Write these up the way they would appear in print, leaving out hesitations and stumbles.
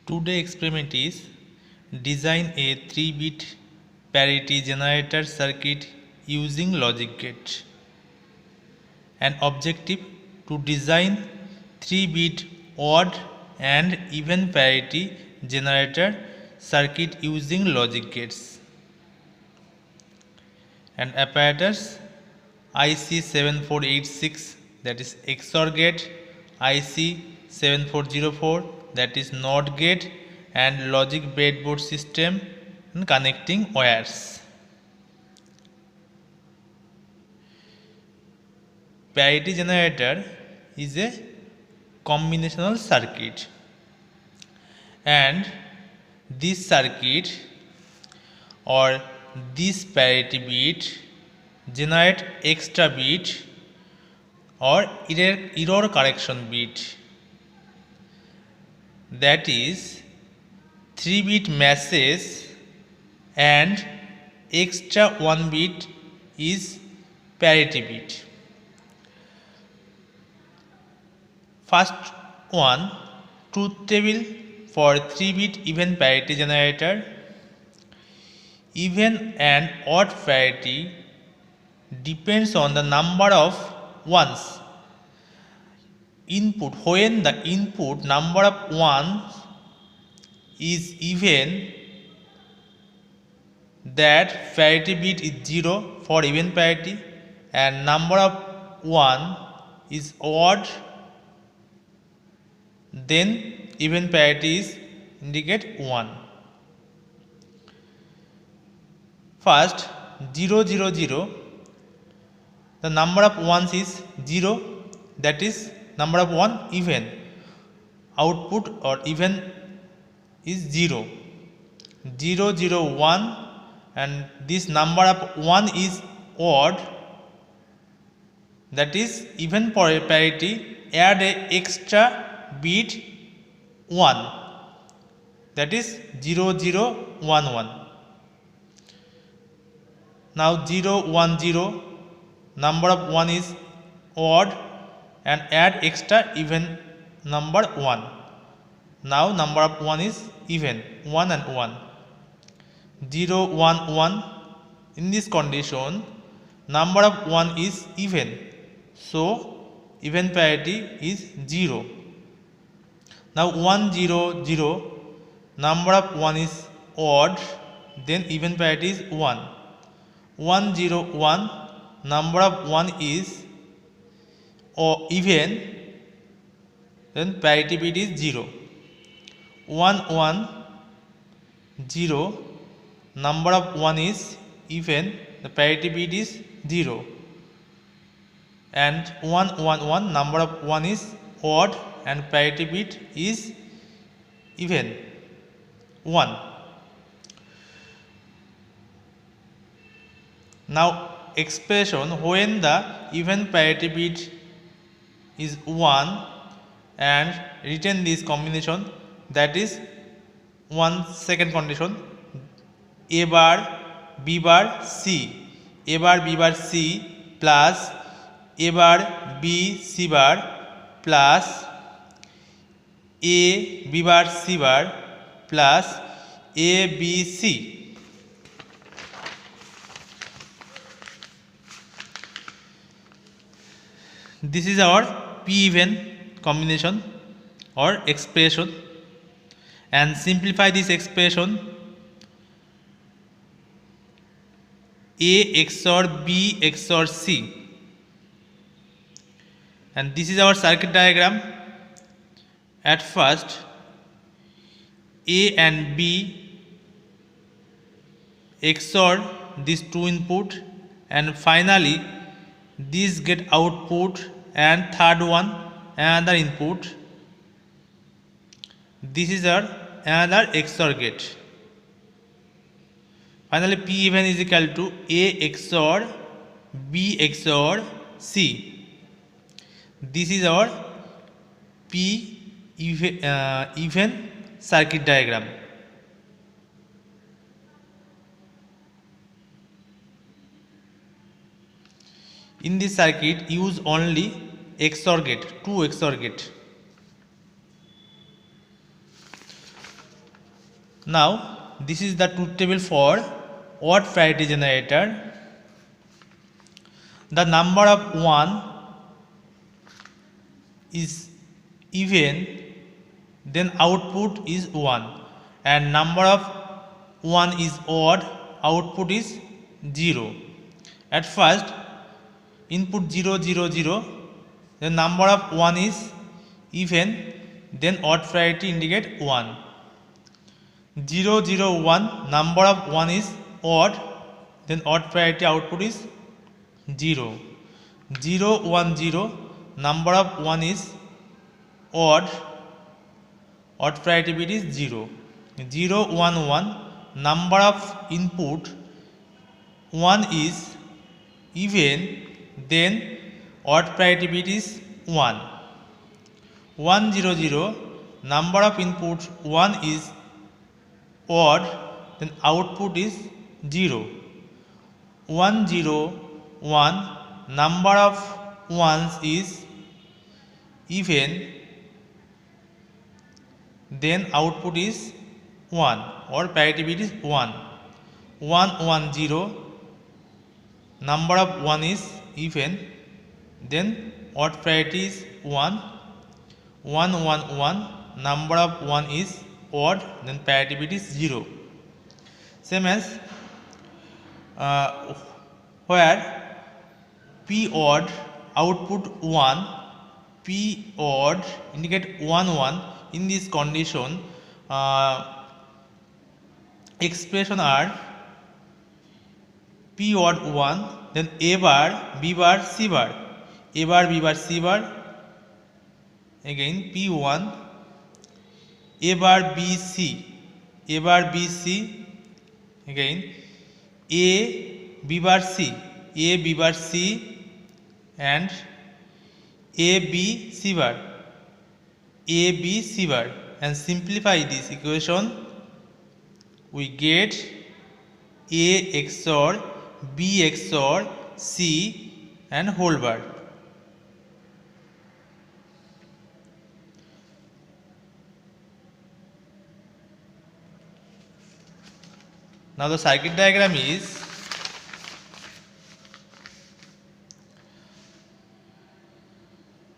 Today experiment is design a 3-bit parity generator circuit using logic gate. An objective to design 3-bit odd and even parity generator circuit using logic gates. And apparatus IC 7486, that is XOR gate, IC 7404, that is NOT gate, and logic breadboard system and connecting wires. Parity generator is a combinational circuit, and this circuit or this parity bit generate extra bit or error correction bit, that is 3-bit message and extra 1 bit is parity bit. First one, truth table for 3-bit even parity generator. Even and odd parity depends on the number of ones input. When the input number of ones is even, that parity bit is 0 for even parity, and number of 1 is odd, then even parity is indicate 1. First 0 0 0, the number of ones is 0, that is number of 1 even, output or even is 0. 0 0 1, and this number of 1 is odd, that is even for parity add a extra bit 1, that is 0 0 1 1. Now 0 1 0, number of 1 is odd, and add extra even number 1. Now number of 1 is even, 1 and 1. 0 1 1, in this condition number of 1 is even, so even parity is 0. Now 1 0 0, number of 1 is odd, then even parity is 1. 1 0 1, number of 1 is even, then parity bit is 0. 1 1 0, number of 1 is even, the parity bit is 0. And 1 1 1, number of 1 is odd and parity bit is even, 1. Now expression when the even parity bit is 1 and written this combination, that is one second condition, A bar B bar C, A bar B bar C plus A bar B C bar plus A B bar C bar plus A B C. This is our P even combination or expression, and simplify this expression. A XOR B XOR C, and this is our circuit diagram. At first A and B XOR these two input, and finally this get output, and third one another input. This is our another XOR gate. Finally P even is equal to A XOR B XOR C. This is our P even circuit diagram. In this circuit use only XOR gate, 2 XOR gate. Now this is the truth table for odd parity generator. The number of 1 is even, then output is 1, and number of 1 is odd, output is 0. At first input 0 0 0, the number of 1 is even, then odd parity indicate 1. 0 0 1, number of 1 is odd, then odd parity output is 0. 0 1 0, number of 1 is odd, odd parity bit is 0. 0 1 1, number of input 1 is even, then odd parity bit is 1. 1 0 0, number of input 1 is odd, then output is 0. 1 0 1, number of ones is even, then output is 1 or parity bit is 1. 1 1 0, number of 1 is even, then odd parity is 1. 1 1 1, number of 1 is odd, then parity bit is 0. Same as where P odd output 1, P odd indicate 1 1. In this condition expression are P odd 1, then A bar B bar C bar, A bar B bar C bar, again P1, A bar B C, A bar B C, again A B bar C, A B bar C, and A B C bar, A B C bar, and simplify this equation we get A XOR B XOR C and whole bar. Now the circuit diagram is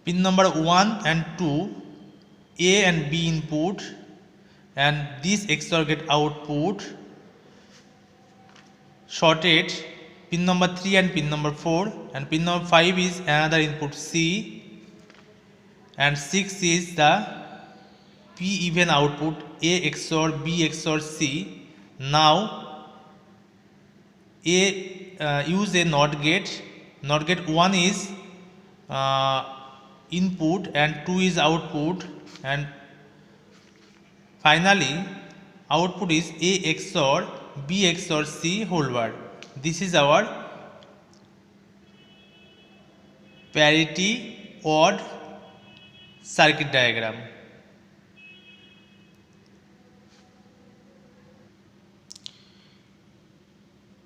pin number 1 and 2, A and B input, and this XOR gate output shorted pin number 3 and pin number 4, and pin number 5 is another input C, and 6 is the P even output A XOR B XOR C. Now use a NOT gate. NOT gate 1 is input and 2 is output, and finally output is A XOR B XOR C whole bar. This is our parity odd circuit diagram.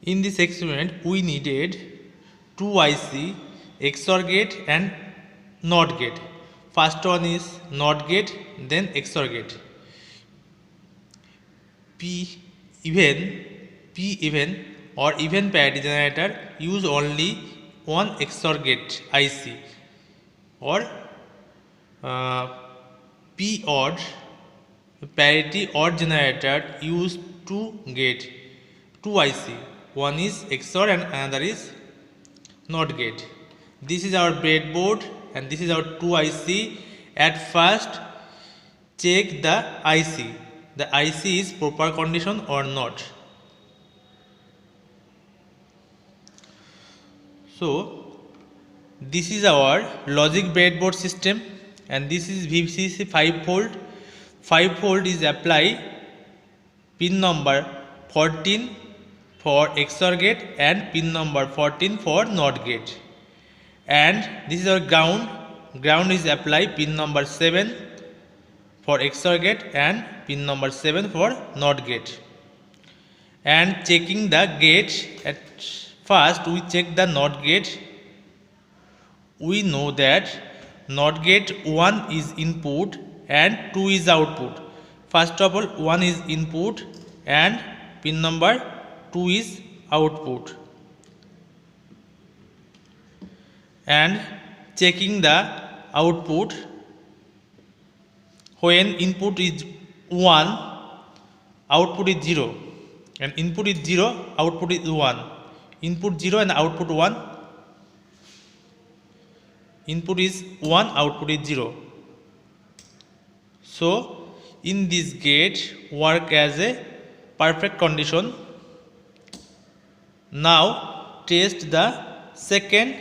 In this experiment we needed 2 IC, XOR gate and NOT gate. First one is NOT gate, then XOR gate. P even or even parity generator use only one XOR gate IC, or P odd parity odd generator use 2 gate, 2 IC. One is XOR and another is NOT gate. This is our breadboard and this is our 2 IC. At first check the IC. The IC is proper condition or not. So this is our logic breadboard system, and this is VCC 5 volt. 5 volt is apply pin number 14 for XOR gate and pin number 14 for NOT gate, and this is our ground. Ground is apply pin number 7 for XOR gate and pin number 7 for NOT gate. And checking the gate, at first we check the NOT gate. We know that NOT gate 1 is input and 2 is output. First of all, 1 is input and pin number 2 is output. And checking the output, when input is 1, output is 0, and input is 0, output is 1. Input 0 and output 1. Input is 1, output is 0. So in this gate work as a perfect condition. Now test the second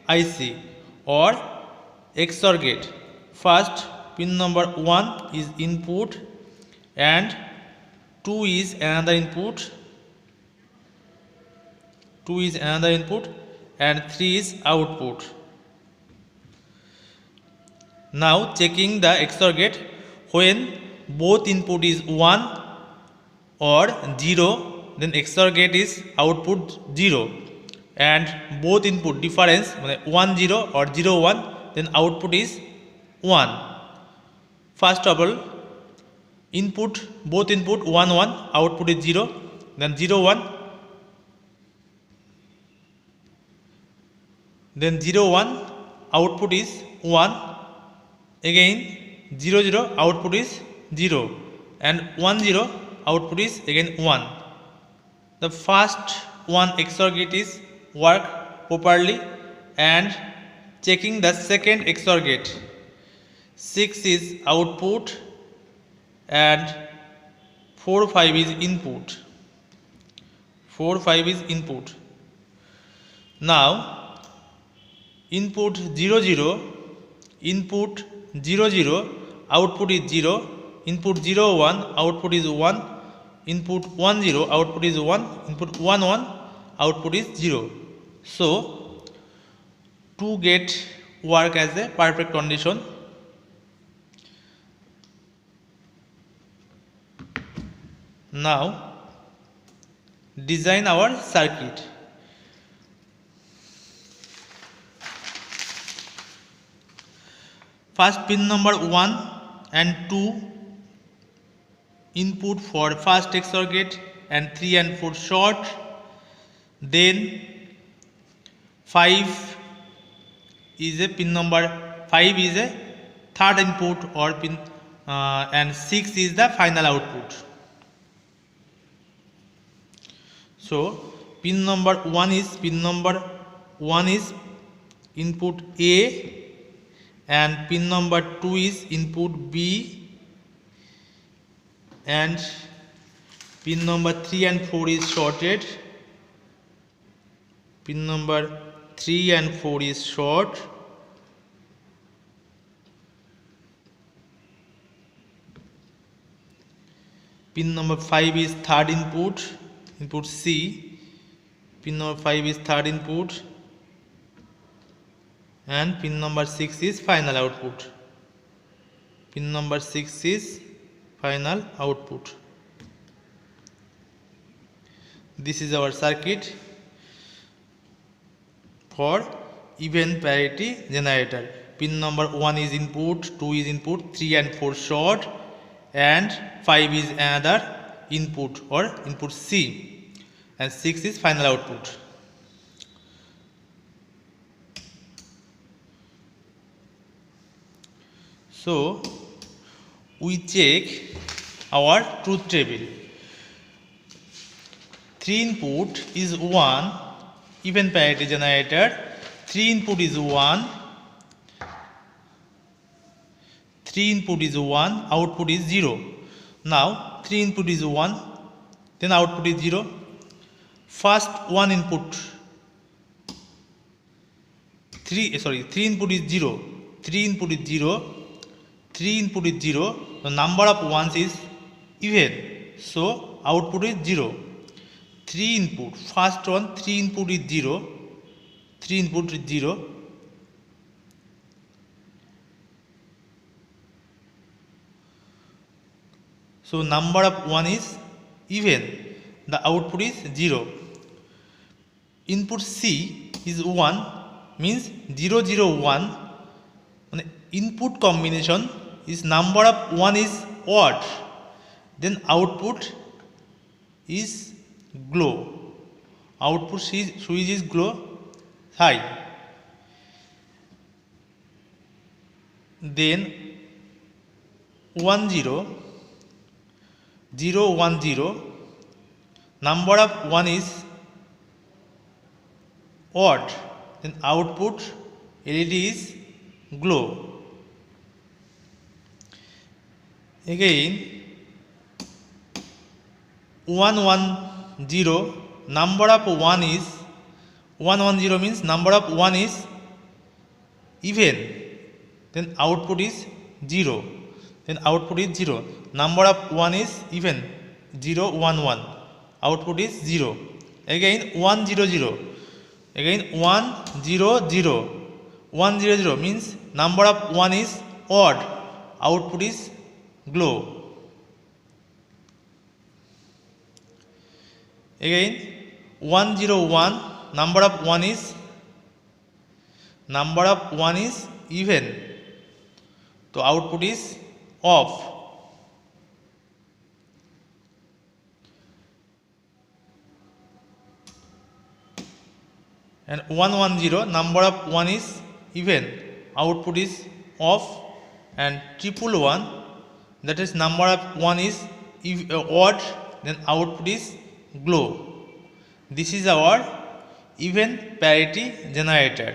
IC or XOR gate. First, pin number 1 is input and 2 is another input. 2 is another input and 3 is output. Now checking the XOR gate, when both input is 1 or 0, then XOR gate is output 0, and both input difference 1 0 or 0 1, then output is 1. First of all, input, both input 1 1, output is 0, then 0 1, then 0 1, output is 1, again 0 0, output is 0, and 1 0, output is again 1. The first one XOR gate is work properly, and checking the second XOR gate, 6 is output and 4 5 is input. 4 5 is input. Now input 0 0, input 0 0, output is 0, input 0 1, output is 1, input 1 0, output is 1, input 1 1, output is 0. So 2 gate work as a perfect condition. Now design our circuit. First, pin number 1 and 2 input for first XOR gate and 3 and 4 short. Then 5 is a pin number 5 is a third input or pin, and 6 is the final output. So pin number 1 is input A, and pin number 2 is input B, and pin number 3 and 4 is shorted. Pin number 3 and 4 is short. Pin number 5 is third input, input C. Pin number 5 is third input, and pin number 6 is final output. Pin number 6 is final output. This is our circuit for even parity generator. Pin number 1 is input, 2 is input, 3 and 4 short, and 5 is another input or input C, and 6 is final output. So we check our truth table. 3 input is 1, even parity generator. 3 input is 1. 3 input is 1, output is 0. Now 3 input is 1, then output is 0. First one input 3 input is 0. 3 input is 0. 3 input is 0. The number of ones is even, so output is 0. 3 input, first one 3 input is 0. 3 input is 0. So number of 1 is even, the output is 0. Input C is 1, means 0 0 1. Input combination is number of 1 is odd, then output is glow. Output switch is glow high. Then 10 0 1 0, number of 1 is odd, then output LED is glow. Again 1 1 0, number of 1 is 1 1 0 means number of 1 is even, then output is 0, then output is 0. Number of 1 is even, 0 1 1, output is 0. Again 1 0 0, again 1 0 0, 1 0 0 means number of 1 is odd, output is glow. Again 1 0 1, number of 1 is even, so output is off. And 1 1 0, number of 1 is even, output is off. And 1 that is number of 1 is odd, then output is glow. This is our even parity generator.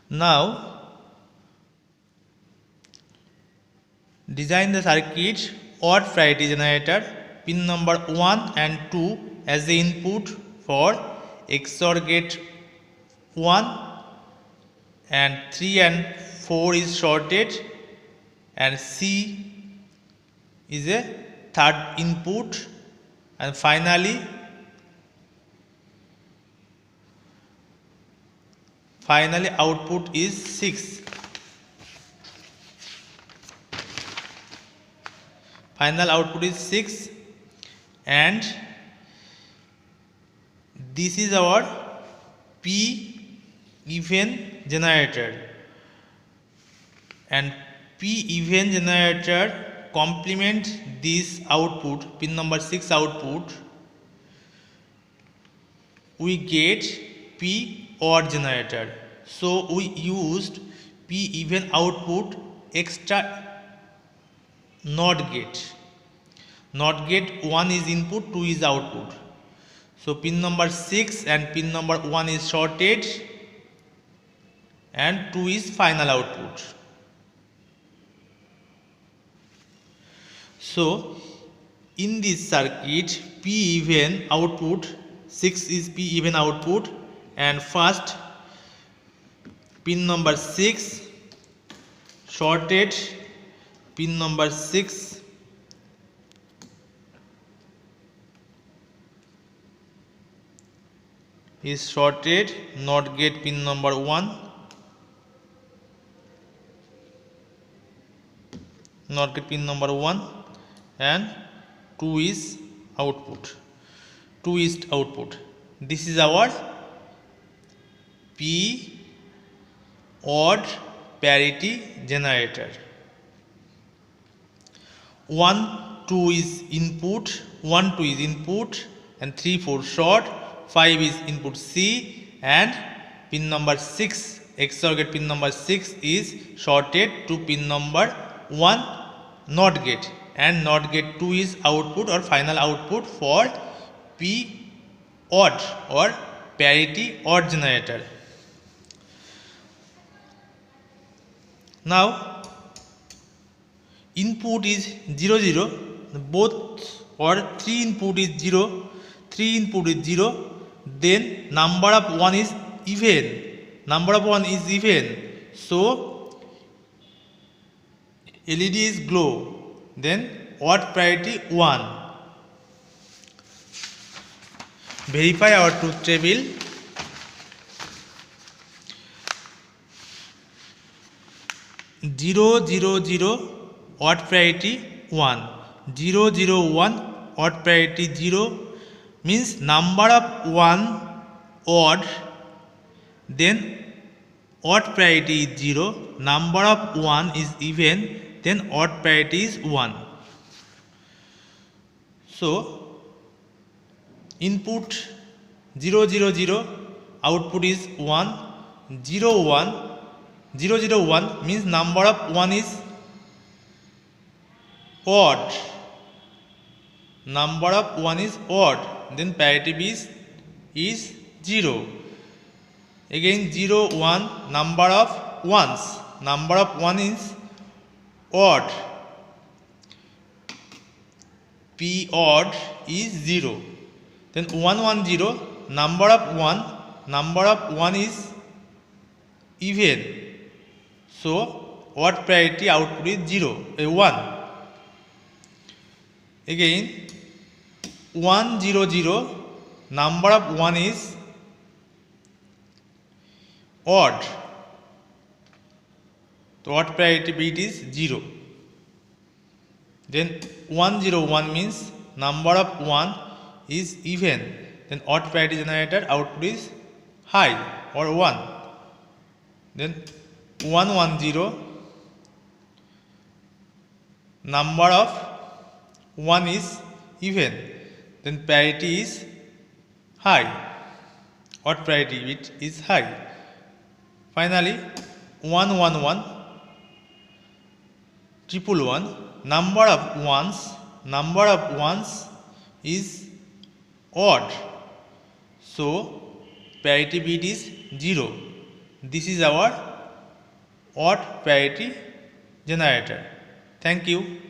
Now design the circuit odd parity generator. Pin number 1 and 2 as the input for XOR gate 1, and 3 and 4 is shorted, and C is a third input, and finally output is 6. Final output is 6, and this is our P even generator. And P even generator complement this output, pin number 6 output, we get P odd generator. So we used P even output extra NOT gate. NOT gate 1 is input, 2 is output. So pin number 6 and pin number 1 is shorted, and 2 is final output. So in this circuit, P even output 6 is P even output, and first pin number 6 shorted, pin number 6 is shorted, NOT gate pin number 1, NOT gate pin number 1, and 2 is output. This is our P odd parity generator. 1 2 is input, and 3 4 short, 5 is input C, and pin number 6 XOR gate pin number 6 is shorted to pin number 1 NOT gate, and NOT gate 2 is output or final output for P odd or parity odd generator. Now input is 0 0, both or 3 input is 0, then number of 1 is even, so LED is glow, then odd parity 1. Verify our truth table. Zero zero zero odd parity 1, 0 0 1 odd parity 0 means number of 1 odd, then odd parity is 0, number of 1 is even, then odd parity is 1. So input 0 0 0, output is 1 0 1 0 0 1 means number of 1 is odd, number of 1 is odd, then parity is 0. Again 0 1, number of ones, number of 1 is odd, p odd is 0. Then 1 1 0, number of 1 is even, so odd parity output is 0 1. Again 1 0 0, number of 1 is odd, so odd parity bit is 0. Then 1 0 1 means number of 1 is even, then odd parity generator output is high or 1. Then 1 1 0, number of 1 is even, then parity is high, odd parity bit is high. Finally 1 1 1 triple 1, number of ones is odd, so parity bit is 0. This is our odd parity generator. Thank you.